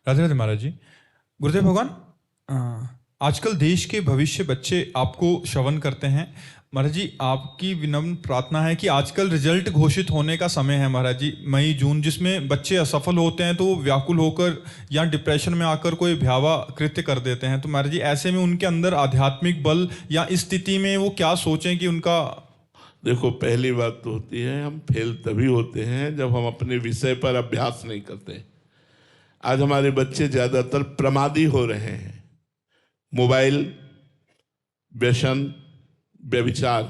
राधे राधे महाराज जी। गुरुदेव भगवान, आजकल देश के भविष्य बच्चे आपको श्रवण करते हैं। महाराज जी, आपकी विनम्र प्रार्थना है कि आजकल रिजल्ट घोषित होने का समय है महाराज जी, मई जून, जिसमें बच्चे असफल होते हैं तो वो व्याकुल होकर या डिप्रेशन में आकर कोई भयावह कृत्य कर देते हैं। तो महाराज जी, ऐसे में उनके अंदर आध्यात्मिक बल या इस स्थिति में वो क्या सोचें कि उनका। देखो, पहली बात तो होती है हम फेल तभी होते हैं जब हम अपने विषय पर अभ्यास नहीं करते। आज हमारे बच्चे ज़्यादातर प्रमादी हो रहे हैं। मोबाइल, व्यसन, व्यभिचार,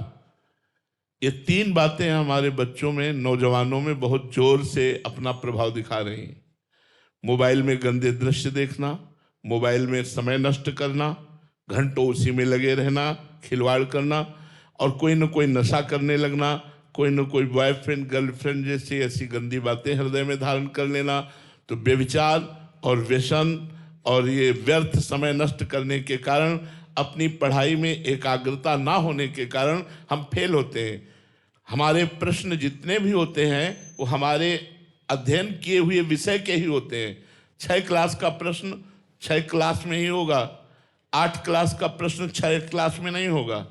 ये तीन बातें हमारे बच्चों में, नौजवानों में बहुत जोर से अपना प्रभाव दिखा रही हैं। मोबाइल में गंदे दृश्य देखना, मोबाइल में समय नष्ट करना, घंटों उसी में लगे रहना, खिलवाड़ करना, और कोई न कोई नशा करने लगना, कोई न कोई बॉयफ्रेंड गर्लफ्रेंड जैसी ऐसी गंदी बातें हृदय में धारण कर लेना। तो व्यभिचार और व्यसन और ये व्यर्थ समय नष्ट करने के कारण, अपनी पढ़ाई में एकाग्रता ना होने के कारण हम फेल होते हैं। हमारे प्रश्न जितने भी होते हैं वो हमारे अध्ययन किए हुए विषय के ही होते हैं। 6 क्लास का प्रश्न 6 क्लास में ही होगा, 8 क्लास का प्रश्न 6 क्लास में नहीं होगा,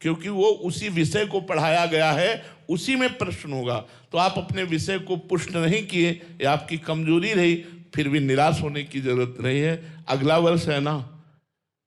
क्योंकि वो उसी विषय को पढ़ाया गया है, उसी में प्रश्न होगा। तो आप अपने विषय को पुष्ट नहीं किए, ये आपकी कमजोरी रही, फिर भी निराश होने की जरूरत नहीं है। अगला वर्ष है ना,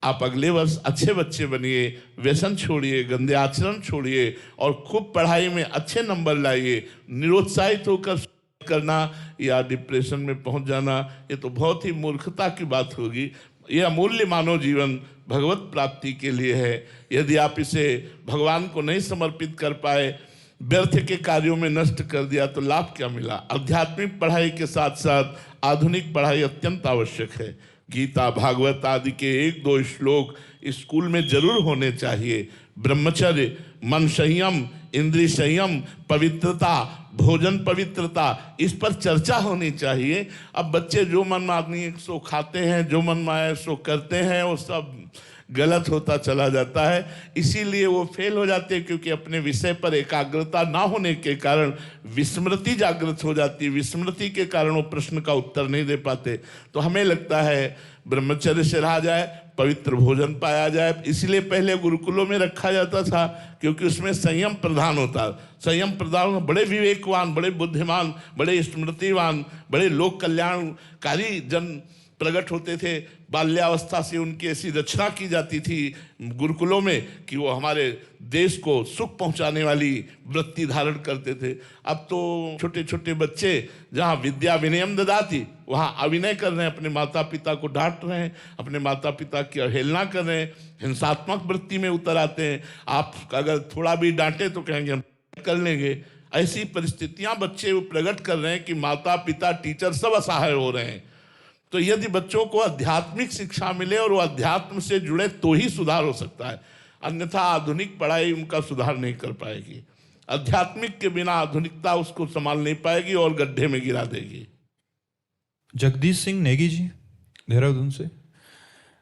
आप अगले वर्ष अच्छे बच्चे बनिए, व्यसन छोड़िए, गंदे आचरण छोड़िए और खूब पढ़ाई में अच्छे नंबर लाइए। निरुत्साहित होकर करना या डिप्रेशन में पहुंच जाना, ये तो बहुत ही मूर्खता की बात होगी। यह अमूल्य मानव जीवन भगवत प्राप्ति के लिए है। यदि आप इसे भगवान को नहीं समर्पित कर पाए, व्यर्थ के कार्यों में नष्ट कर दिया, तो लाभ क्या मिला। आध्यात्मिक पढ़ाई के साथ साथ आधुनिक पढ़ाई अत्यंत आवश्यक है। गीता, भागवत आदि के 1-2 श्लोक स्कूल में जरूर होने चाहिए। ब्रह्मचर्य, मन संयम, इंद्रिय संयम, पवित्रता, भोजन पवित्रता, इस पर चर्चा होनी चाहिए। अब बच्चे जो मन मानी सो खाते हैं, जो मन माए सो करते हैं, वो सब गलत होता चला जाता है। इसीलिए वो फेल हो जाते हैं, क्योंकि अपने विषय पर एकाग्रता ना होने के कारण विस्मृति जागृत हो जाती है। विस्मृति के कारण वो प्रश्न का उत्तर नहीं दे पाते। तो हमें लगता है ब्रह्मचर्य से रहा जाए, पवित्र भोजन पाया जाए। इसलिए पहले गुरुकुलों में रखा जाता था, क्योंकि उसमें संयम प्रधान होता। संयम प्रधान, बड़े विवेकवान, बड़े बुद्धिमान, बड़े स्मृतिवान, बड़े लोक कल्याणकारी जन प्रकट होते थे। बाल्यावस्था से उनकी ऐसी रचना की जाती थी गुरुकुलों में कि वो हमारे देश को सुख पहुंचाने वाली वृत्ति धारण करते थे। अब तो छोटे छोटे बच्चे जहां विद्या विनयम ददाति, वहां अभिनय कर रहे हैं, अपने माता पिता को डांट रहे हैं, अपने माता पिता की अवहेलना कर रहे हैं, हिंसात्मक वृत्ति में उतर आते हैं। आप अगर थोड़ा भी डांटे तो कहेंगे हम कर लेंगे। ऐसी परिस्थितियां बच्चे प्रकट कर रहे हैं कि माता पिता टीचर सब असहाय हो रहे हैं। तो यदि बच्चों को आध्यात्मिक शिक्षा मिले और वो अध्यात्म से जुड़े तो ही सुधार हो सकता है, अन्यथा आधुनिक पढ़ाई उनका सुधार नहीं कर पाएगी। आध्यात्मिक के बिना आधुनिकता उसको संभाल नहीं पाएगी और गड्ढे में गिरा देगी। जगदीश सिंह नेगी जी, देहरादून से।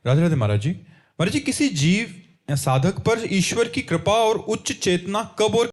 राधे राधे महाराज जी। महाराज जी, किसी जीव या साधक पर ईश्वर की कृपा और उच्च चेतना कब और